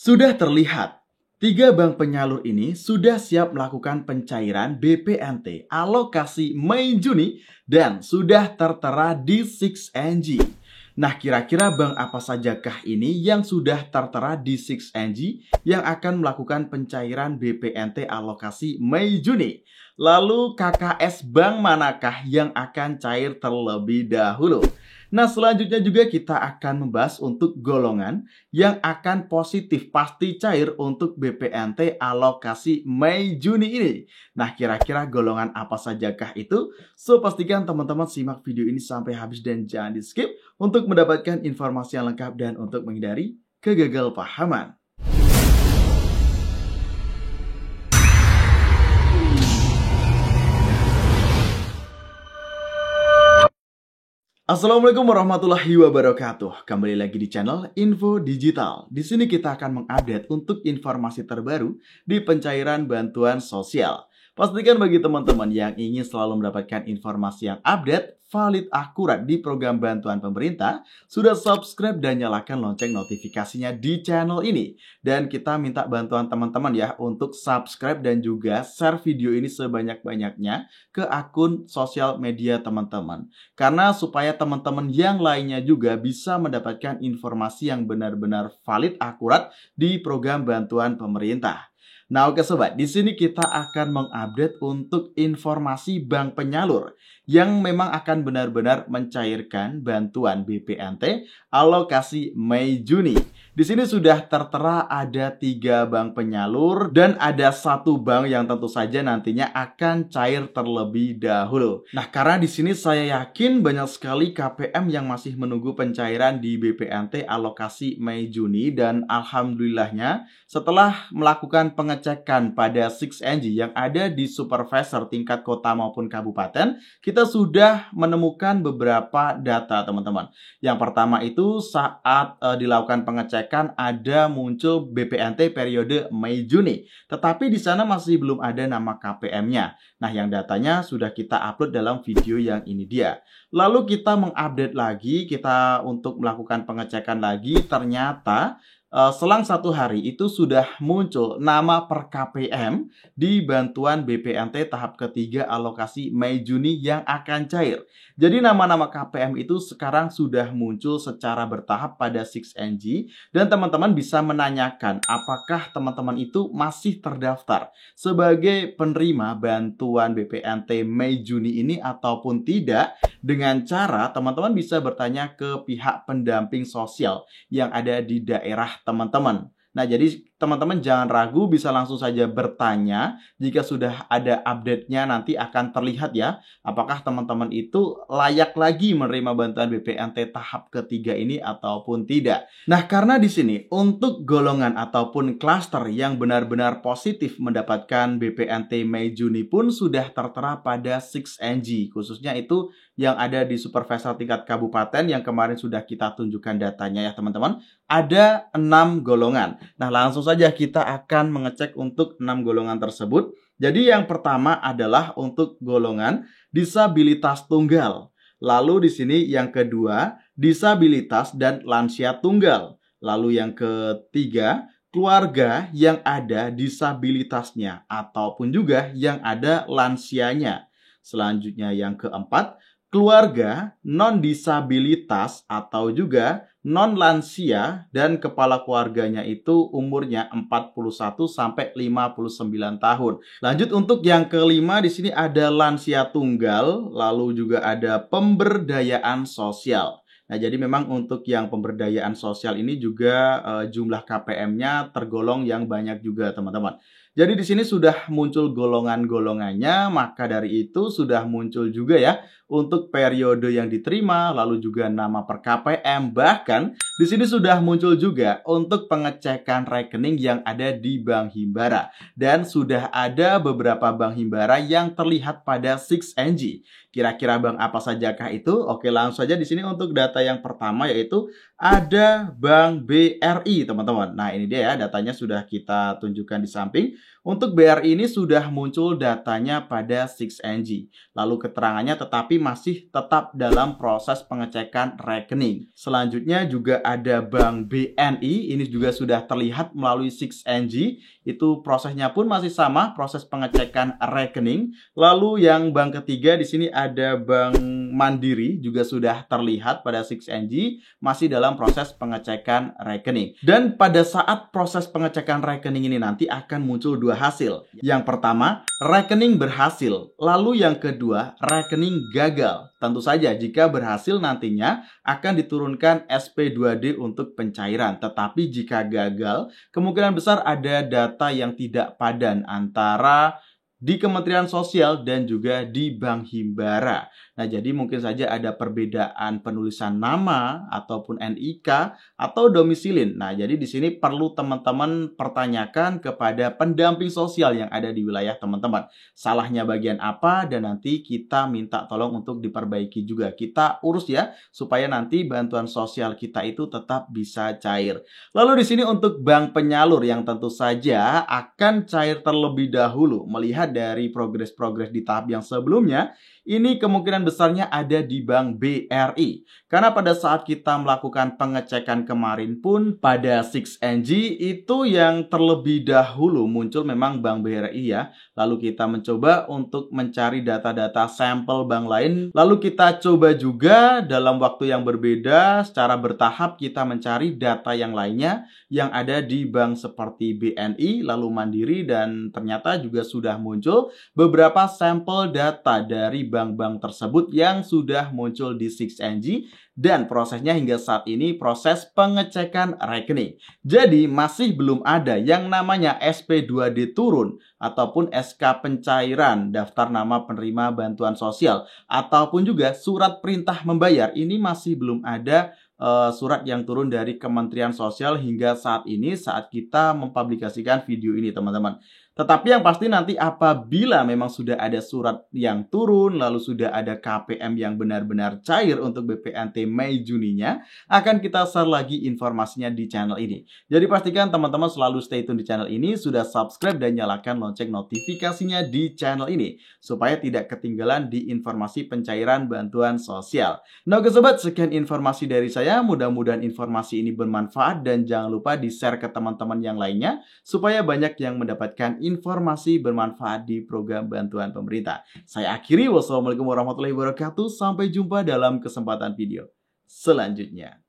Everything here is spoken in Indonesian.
Sudah terlihat, 3 bank penyalur ini sudah siap melakukan pencairan BPNT alokasi Mei-Juni dan sudah tertera di 6NG. Nah, kira-kira bank apa sajakah ini yang sudah tertera di 6NG yang akan melakukan pencairan BPNT alokasi Mei-Juni? Lalu KKS bank manakah yang akan cair terlebih dahulu? Nah, selanjutnya juga kita akan membahas untuk golongan yang akan positif pasti cair untuk BPNT alokasi Mei-Juni ini. Nah, kira-kira golongan apa sajakah itu? So, pastikan teman-teman simak video ini sampai habis dan jangan di-skip untuk mendapatkan informasi yang lengkap dan untuk menghindari kegagalpahaman. Assalamualaikum warahmatullahi wabarakatuh. Kembali lagi di channel Info Digital. Di sini kita akan mengupdate untuk informasi terbaru di pencairan bantuan sosial. Pastikan bagi teman-teman yang ingin selalu mendapatkan informasi yang update, valid, akurat di program bantuan pemerintah, sudah subscribe dan nyalakan lonceng notifikasinya di channel ini. Dan kita minta bantuan teman-teman ya untuk subscribe dan juga share video ini sebanyak-banyaknya ke akun sosial media teman-teman. Karena supaya teman-teman yang lainnya juga bisa mendapatkan informasi yang benar-benar valid, akurat di program bantuan pemerintah. Nah, oke sobat, di sini kita akan mengupdate untuk informasi bank penyalur yang memang akan benar-benar mencairkan bantuan BPNT alokasi Mei-Juni. Di sini sudah tertera ada 3 bank penyalur dan ada 1 bank yang tentu saja nantinya akan cair terlebih dahulu. Nah, karena di sini saya yakin banyak sekali KPM yang masih menunggu pencairan di BPNT alokasi Mei-Juni dan alhamdulillahnya setelah melakukan pengecekan pada 6NG yang ada di supervisor tingkat kota maupun kabupaten, kita sudah menemukan beberapa data teman-teman. Yang pertama itu saat dilakukan pengecekan ada muncul BPNT periode Mei-Juni. Tetapi di sana masih belum ada nama KPM-nya. Nah, yang datanya sudah kita upload dalam video yang ini dia. Lalu kita mengupdate lagi, kita untuk melakukan pengecekan lagi, ternyata selang 1 hari itu sudah muncul nama per KPM di bantuan BPNT tahap ketiga alokasi Mei-Juni yang akan cair. Jadi nama-nama KPM itu sekarang sudah muncul secara bertahap pada 6NG dan teman-teman bisa menanyakan apakah teman-teman itu masih terdaftar sebagai penerima bantuan BPNT Mei-Juni ini ataupun tidak, dengan cara teman-teman bisa bertanya ke pihak pendamping sosial yang ada di daerah teman-teman. Nah, jadi teman-teman jangan ragu, bisa langsung saja bertanya. Jika sudah ada update-nya nanti akan terlihat ya, apakah teman-teman itu layak lagi menerima bantuan BPNT tahap ketiga ini ataupun tidak. Nah, karena di sini untuk golongan ataupun klaster yang benar-benar positif mendapatkan BPNT Mei-Juni pun sudah tertera pada 6NG, khususnya itu yang ada di supervisor tingkat kabupaten yang kemarin sudah kita tunjukkan datanya ya teman-teman. Ada 6 golongan. Nah, langsung saja kita akan mengecek untuk 6 golongan tersebut. Jadi yang pertama adalah untuk golongan disabilitas tunggal. Lalu di sini yang kedua, disabilitas dan lansia tunggal. Lalu yang ketiga, keluarga yang ada disabilitasnya ataupun juga yang ada lansianya. Selanjutnya yang keempat, keluarga non-disabilitas atau juga non-lansia dan kepala keluarganya itu umurnya 41 sampai 59 tahun. Lanjut untuk yang kelima, di sini ada lansia tunggal, lalu juga ada pemberdayaan sosial. Nah, jadi memang untuk yang pemberdayaan sosial ini juga jumlah KPM-nya tergolong yang banyak juga, teman-teman. Jadi di sini sudah muncul golongan-golongannya, maka dari itu sudah muncul juga ya untuk periode yang diterima, lalu juga nama per KPM, bahkan di sini sudah muncul juga untuk pengecekan rekening yang ada di Bank Himbara dan sudah ada beberapa bank himbara yang terlihat pada 6NG. Kira-kira bank apa sajakah itu? Oke, langsung saja di sini untuk data yang pertama yaitu ada Bank BRI, teman-teman. Nah, ini dia ya, datanya sudah kita tunjukkan di samping. Untuk BRI ini sudah muncul datanya pada 6NG. Lalu keterangannya tetapi masih tetap dalam proses pengecekan rekening. Selanjutnya juga ada Bank BNI, ini juga sudah terlihat melalui 6NG. Itu prosesnya pun masih sama, proses pengecekan rekening. Lalu yang bank ketiga di sini ada Bank Mandiri, juga sudah terlihat pada 6NG, masih dalam proses pengecekan rekening. Dan pada saat proses pengecekan rekening ini nanti akan muncul dua hasil. Yang pertama, rekening berhasil. Lalu yang kedua, rekening gagal. Tentu saja jika berhasil nantinya akan diturunkan SP2D untuk pencairan. Tetapi jika gagal, kemungkinan besar ada data yang tidak padan antara di Kementerian Sosial dan juga di Bank Himbara. Nah, jadi mungkin saja ada perbedaan penulisan nama ataupun NIK atau domisilin. Nah, jadi di sini perlu teman-teman pertanyakan kepada pendamping sosial yang ada di wilayah teman-teman. Salahnya bagian apa dan nanti kita minta tolong untuk diperbaiki juga. Kita urus ya supaya nanti bantuan sosial kita itu tetap bisa cair. Lalu di sini untuk bank penyalur yang tentu saja akan cair terlebih dahulu melihat dari progres-progres di tahap yang sebelumnya, ini kemungkinan besarnya ada di Bank BRI. Karena pada saat kita melakukan pengecekan kemarin pun pada 6NG itu yang terlebih dahulu muncul memang Bank BRI ya. Lalu kita mencoba untuk mencari data-data sampel bank lain. Lalu kita coba juga dalam waktu yang berbeda secara bertahap kita mencari data yang lainnya yang ada di bank seperti BNI, lalu Mandiri, dan ternyata juga sudah muncul beberapa sampel data dari bank-bank tersebut yang sudah muncul di 6NG dan prosesnya hingga saat ini proses pengecekan rekening. Jadi masih belum ada yang namanya SP2D turun ataupun SK pencairan daftar nama penerima bantuan sosial ataupun juga surat perintah membayar. Ini masih belum ada surat yang turun dari Kementerian Sosial hingga saat ini saat kita mempublikasikan video ini, teman-teman. Tetapi yang pasti nanti apabila memang sudah ada surat yang turun, lalu sudah ada KPM yang benar-benar cair untuk BPNT Mei Juninya, akan kita share lagi informasinya di channel ini. Jadi pastikan teman-teman selalu stay tune di channel ini, sudah subscribe dan nyalakan lonceng notifikasinya di channel ini, supaya tidak ketinggalan di informasi pencairan bantuan sosial. Nah oke sobat, sekian informasi dari saya, mudah-mudahan informasi ini bermanfaat dan jangan lupa di-share ke teman-teman yang lainnya, supaya banyak yang mendapatkan informasi bermanfaat di program bantuan pemerintah. Saya akhiri, wassalamualaikum warahmatullahi wabarakatuh. Sampai jumpa dalam kesempatan video selanjutnya.